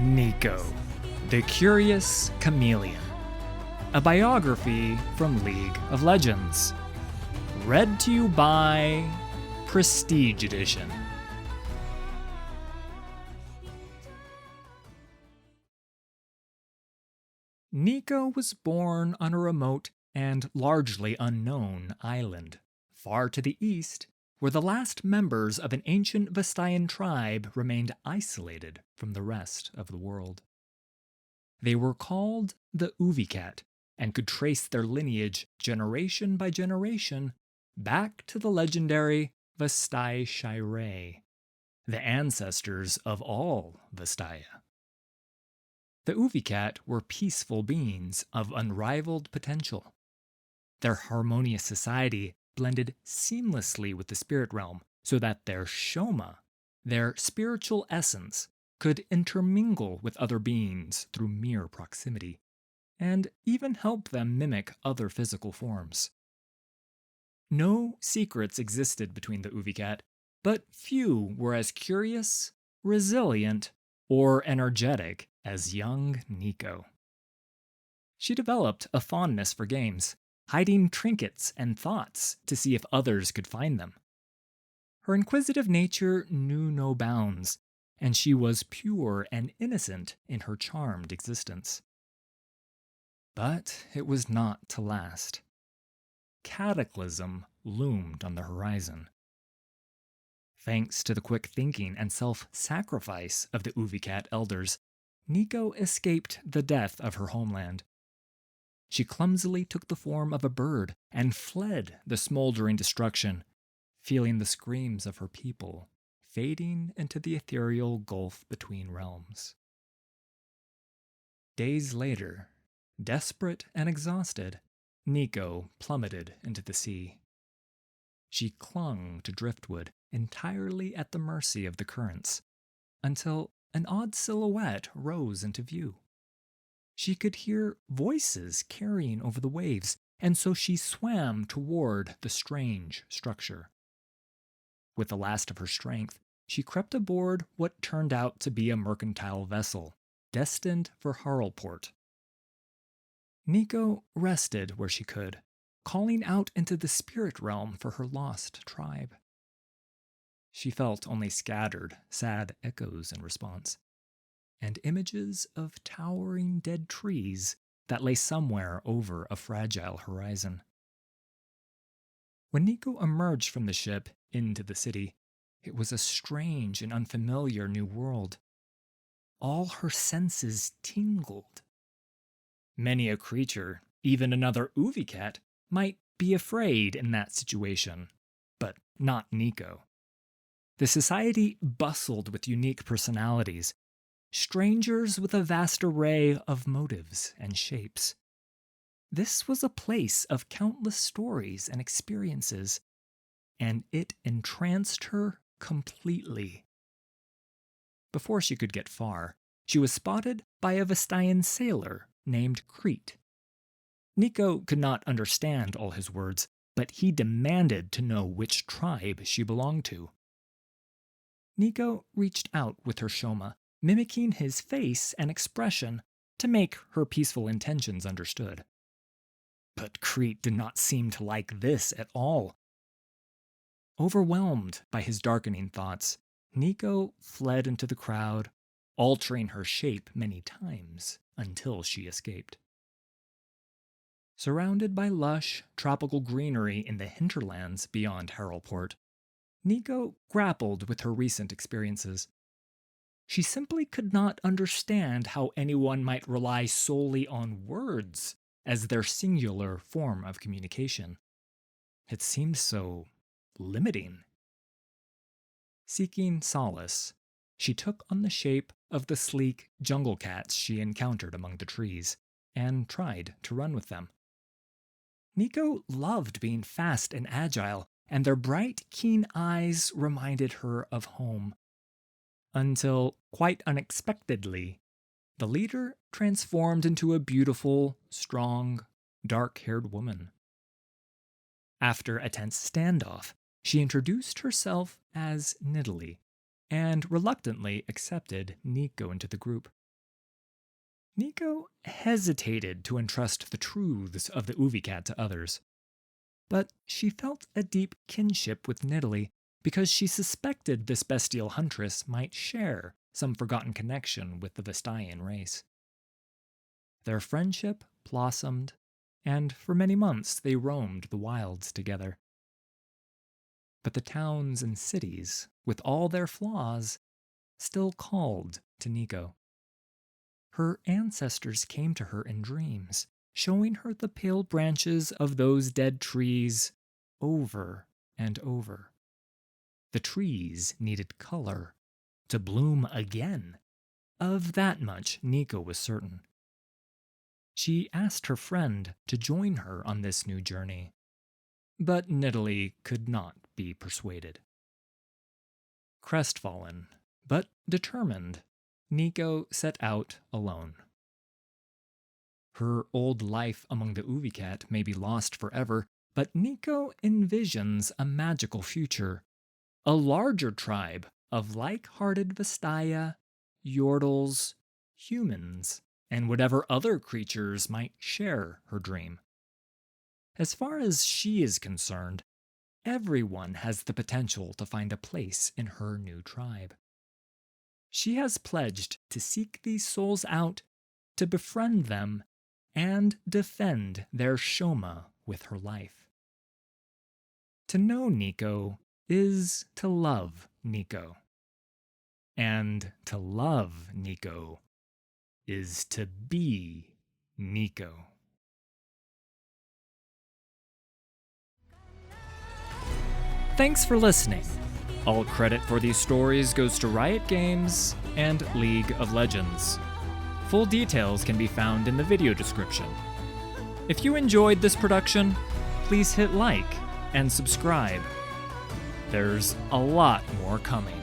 Neeko, the Curious Chameleon. A biography from League of Legends. Read to you by Prestige Edition. Neeko was born on a remote and largely unknown island, far to the east, where the last members of an ancient Vestayan tribe remained isolated from the rest of the world. They were called the Uvicat and could trace their lineage generation by generation back to the legendary Vestai Shirei, the ancestors of all Vestaya. The Uvicat were peaceful beings of unrivaled potential. Their harmonious society blended seamlessly with the spirit realm so that their shoma, their spiritual essence, could intermingle with other beings through mere proximity, and even help them mimic other physical forms. No secrets existed between the Uvicat, but few were as curious, resilient, or energetic as young Neeko. She developed a fondness for games, hiding trinkets and thoughts to see if others could find them. Her inquisitive nature knew no bounds, and she was pure and innocent in her charmed existence. But it was not to last. Cataclysm loomed on the horizon. Thanks to the quick thinking and self-sacrifice of the Uvicat elders, Neeko escaped the death of her homeland. She clumsily took the form of a bird and fled the smoldering destruction, feeling the screams of her people fading into the ethereal gulf between realms. Days later, desperate and exhausted, Neeko plummeted into the sea. She clung to driftwood, entirely at the mercy of the currents, until an odd silhouette rose into view. She could hear voices carrying over the waves, and so she swam toward the strange structure. With the last of her strength, she crept aboard what turned out to be a mercantile vessel, destined for Haralport. Neeko rested where she could, calling out into the spirit realm for her lost tribe. She felt only scattered, sad echoes in response, and images of towering dead trees that lay somewhere over a fragile horizon. When Neeko emerged from the ship into the city, it was a strange and unfamiliar new world. All her senses tingled. Many a creature, even another Uvicat, might be afraid in that situation, but not Neeko. The society bustled with unique personalities, strangers with a vast array of motives and shapes. This was a place of countless stories and experiences, and it entranced her completely. Before she could get far, she was spotted by a Vestayan sailor named Crete. Neeko could not understand all his words, but he demanded to know which tribe she belonged to. Neeko reached out with her shoma, mimicking his face and expression to make her peaceful intentions understood. But Crete did not seem to like this at all. Overwhelmed by his darkening thoughts, Neeko fled into the crowd, altering her shape many times until she escaped. Surrounded by lush, tropical greenery in the hinterlands beyond Haralport, Neeko grappled with her recent experiences. She simply could not understand how anyone might rely solely on words as their singular form of communication. It seemed so limiting. Seeking solace, she took on the shape of the sleek jungle cats she encountered among the trees, and tried to run with them. Neeko loved being fast and agile, and their bright, keen eyes reminded her of home. Until, quite unexpectedly, the leader transformed into a beautiful, strong, dark-haired woman. After a tense standoff, she introduced herself as Nidalee, and reluctantly accepted Neeko into the group. Neeko hesitated to entrust the truths of the Uvicat to others. But she felt a deep kinship with Nidalee because she suspected this bestial huntress might share some forgotten connection with the Vestayan race. Their friendship blossomed, and for many months they roamed the wilds together. But the towns and cities, with all their flaws, still called to Neeko. Her ancestors came to her in dreams, showing her the pale branches of those dead trees over and over. The trees needed color to bloom again. Of that much Neeko was certain. She asked her friend to join her on this new journey, but Nidalee could not be persuaded. Crestfallen, but determined, Neeko set out alone. Her old life among the Uvicat may be lost forever, but Neeko envisions a magical future, a larger tribe of like-hearted Vestaya, Yordles, humans, and whatever other creatures might share her dream. As far as she is concerned, everyone has the potential to find a place in her new tribe. She has pledged to seek these souls out, to befriend them, and defend their Shoma with her life. To know Neeko is to love Neeko. And to love Neeko is to be Neeko. Thanks for listening. All credit for these stories goes to Riot Games and League of Legends. Full details can be found in the video description. If you enjoyed this production, please hit like and subscribe. There's a lot more coming.